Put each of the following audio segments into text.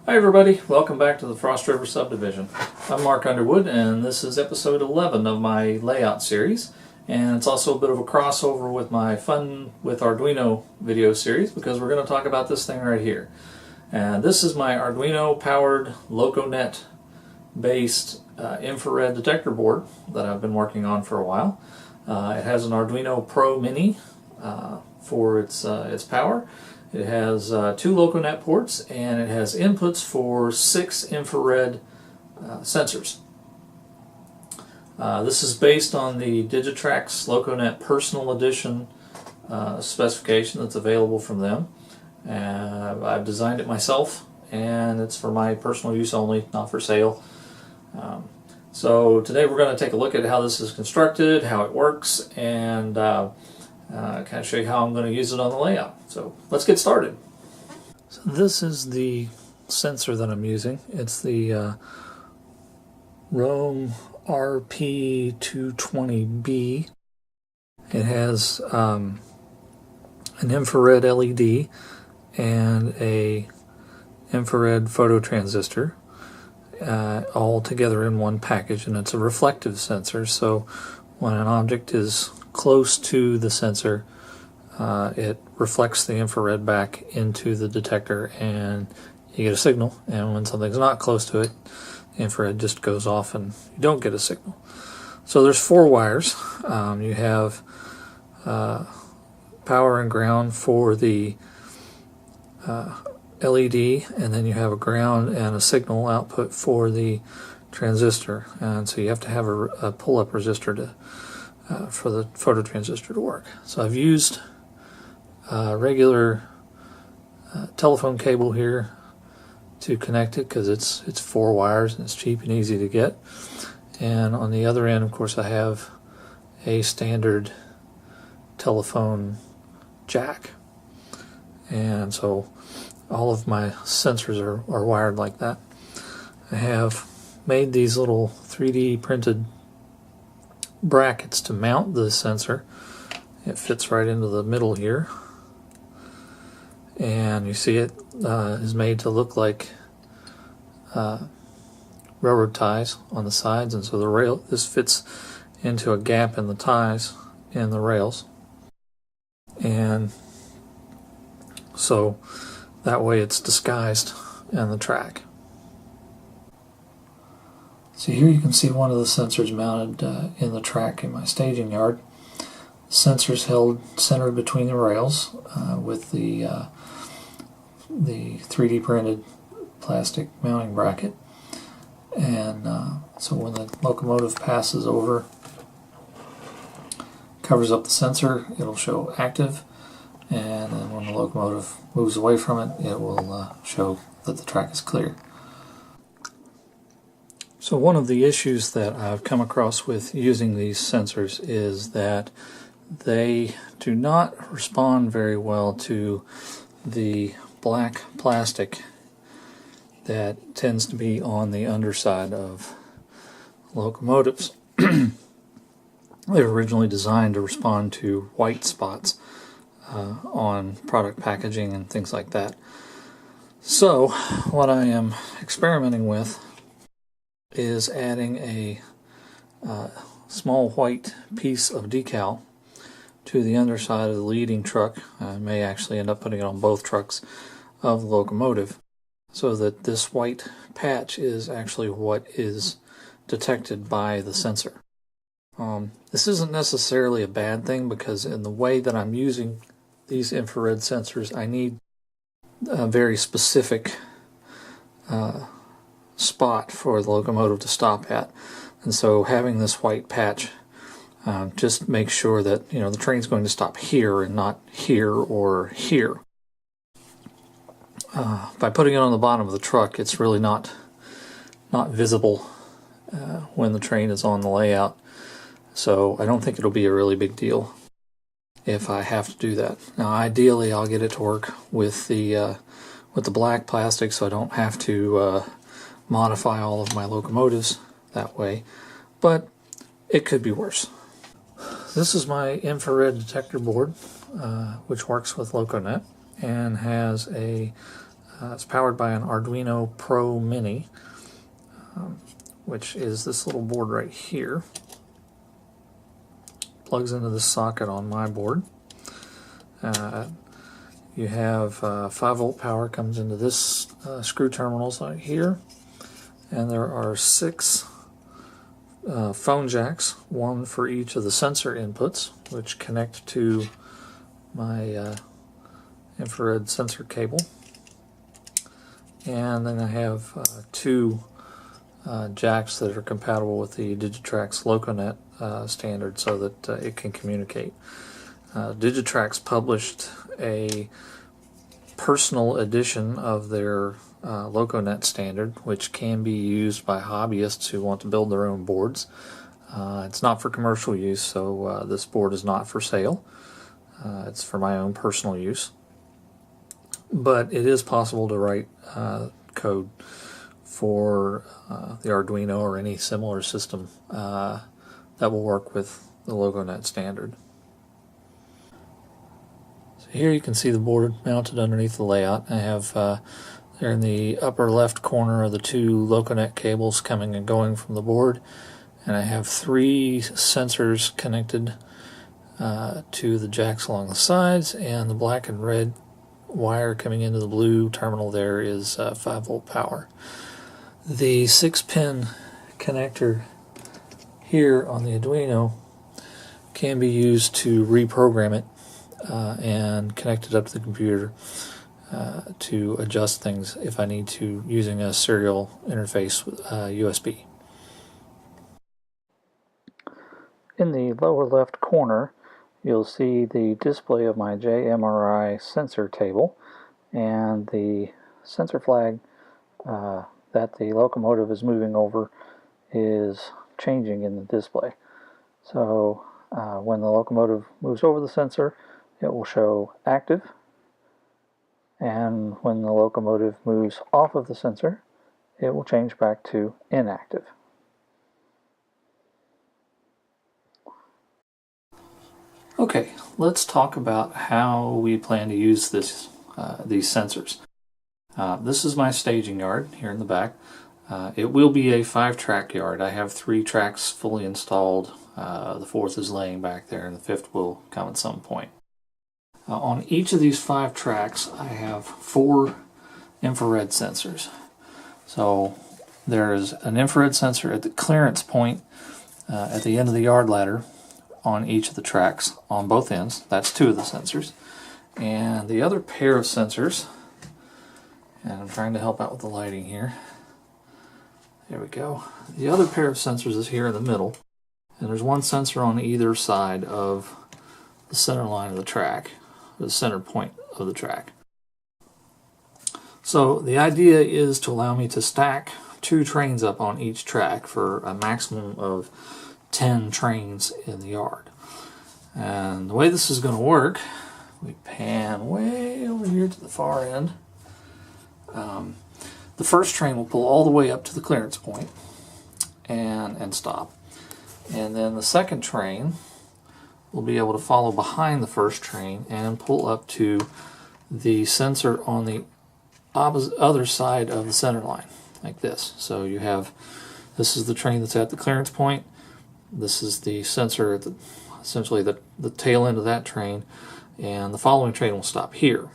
Hi everybody, welcome back to the Frost River Subdivision. I'm Mark Underwood and this is episode 11 of my layout series, and it's also a bit of a crossover with my Fun with Arduino video series because we're going to talk about this thing right here. And this is my Arduino powered Loconet based infrared detector board that I've been working on for a while. It has an Arduino Pro Mini for its power. It has 2 Loconet ports, and it has inputs for 6 infrared sensors. This is based on the Digitrax Loconet Personal Edition specification that's available from them. I've designed it myself, and it's for my personal use only, not for sale. So today we're going to take a look at how this is constructed, how it works, and kind of show you how I'm going to use it on the layout. So let's get started. So this is the sensor that I'm using. It's the Roam RP220B. It has an infrared LED and a infrared phototransistor all together in one package, and it's a reflective sensor, so when an object is close to the sensor, it reflects the infrared back into the detector and you get a signal, and when something's not close to it, the infrared just goes off and you don't get a signal. So there's 4 wires. You have power and ground for the LED, and then you have a ground and a signal output for the transistor, and so you have to have a pull-up resistor for the phototransistor to work. So I've used regular telephone cable here to connect it because it's 4 wires and it's cheap and easy to get. And on the other end, of course, I have a standard telephone jack, and so all of my sensors are wired like that. I have made these little 3D printed brackets to mount the sensor. It fits right into the middle here, and you see it is made to look like railroad ties on the sides, and so this fits into a gap in the ties in the rails, and so that way it's disguised in the track. So here you can see one of the sensors mounted in the track in my staging yard. The sensor's held centered between the rails with the 3D printed plastic mounting bracket. And so when the locomotive passes over, covers up the sensor, it'll show active, and then when the locomotive moves away from it, it will show that the track is clear. So one of the issues that I've come across with using these sensors is that they do not respond very well to the black plastic that tends to be on the underside of locomotives. They were originally designed to respond to white spots on product packaging and things like that. So what I am experimenting with is adding a small white piece of decal to the underside of the leading truck. I may actually end up putting it on both trucks of the locomotive, so that this white patch is actually what is detected by the sensor. This isn't necessarily a bad thing, because in the way that I'm using these infrared sensors, I need a very specific spot for the locomotive to stop at, and so having this white patch just makes sure that the train's going to stop here and not here or here. By putting it on the bottom of the truck, it's really not visible when the train is on the layout, so I don't think it'll be a really big deal if I have to do that. Now ideally I'll get it to work with the black plastic, so I don't have to modify all of my locomotives that way, but it could be worse. This is my infrared detector board, which works with Loconet and has a It's powered by an Arduino Pro Mini, which is this little board right here. Plugs into this socket on my board. You have 5-volt power comes into this screw terminals right here, and there are 6 phone jacks, one for each of the sensor inputs, which connect to my infrared sensor cable. And then I have 2 jacks that are compatible with the Digitrax Loconet standard so that it can communicate. Digitrax published a personal edition of their Loconet standard, which can be used by hobbyists who want to build their own boards. It's not for commercial use, so this board is not for sale. It's for my own personal use. But it is possible to write code for the Arduino or any similar system that will work with the Loconet standard. So here you can see the board mounted underneath the layout. I have there in the upper left corner of the 2 Loconet cables coming and going from the board, and I have 3 sensors connected to the jacks along the sides, and the black and red wire coming into the blue terminal there is 5-volt power. The 6-pin connector here on the Arduino can be used to reprogram it and connect it up to the computer to adjust things if I need to, using a serial interface with USB. In the lower left corner, you'll see the display of my JMRI sensor table, and the sensor flag that the locomotive is moving over is changing in the display. So when the locomotive moves over the sensor, it will show active, and when the locomotive moves off of the sensor, it will change back to inactive. Okay, let's talk about how we plan to use these sensors. This is my staging yard here in the back. It will be a 5-track yard. I have 3 tracks fully installed. The 4th is laying back there, and the 5th will come at some point. On each of these 5 tracks, I have 4 infrared sensors. So there's an infrared sensor at the clearance point at the end of the yard ladder on each of the tracks on both ends. That's 2 of the sensors. And the other pair of sensors, and I'm trying to help out with the lighting here. There we go. The other pair of sensors is here in the middle, and there's 1 sensor on either side of the center line of the track, the center point of the track. So the idea is to allow me to stack 2 trains up on each track for a maximum of 10 trains in the yard. And the way this is going to work, we pan way over here to the far end. The first train will pull all the way up to the clearance point and stop. And then the second train will be able to follow behind the first train and pull up to the sensor on the other side of the center line, like this. So you have, this is the train that's at the clearance point. This is the sensor at essentially the tail end of that train, and the following train will stop here.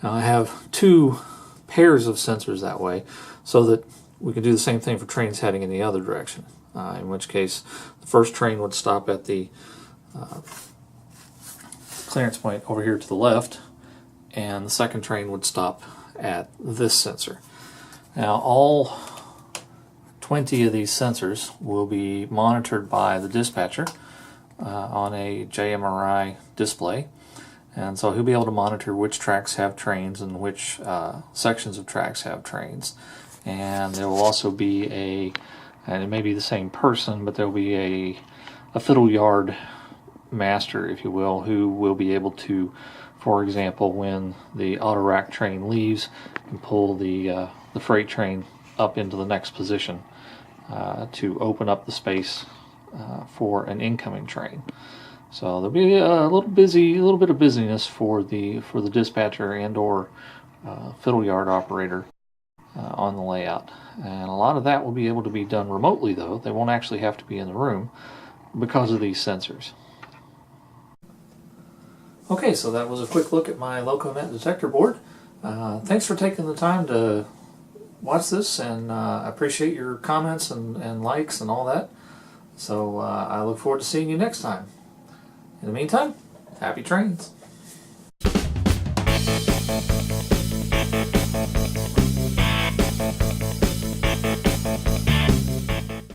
Now I have 2 pairs of sensors that way, so that we can do the same thing for trains heading in the other direction, in which case the first train would stop at the clearance point over here to the left, and the second train would stop at this sensor. Now all 20 of these sensors will be monitored by the dispatcher on a JMRI display, and so he'll be able to monitor which tracks have trains and which sections of tracks have trains. And there will also be and it may be the same person, but there will be a fiddle yard master, if you will, who will be able to, for example, when the auto rack train leaves, and pull the freight train up into the next position to open up the space for an incoming train. So there'll be a little bit of busyness for the dispatcher and or fiddle yard operator on the layout. And a lot of that will be able to be done remotely, though. They won't actually have to be in the room because of these sensors. Okay, so that was a quick look at my Loconet detector board. Thanks for taking the time to watch this, and I appreciate your comments and likes and all that. So I look forward to seeing you next time. In the meantime, happy trains.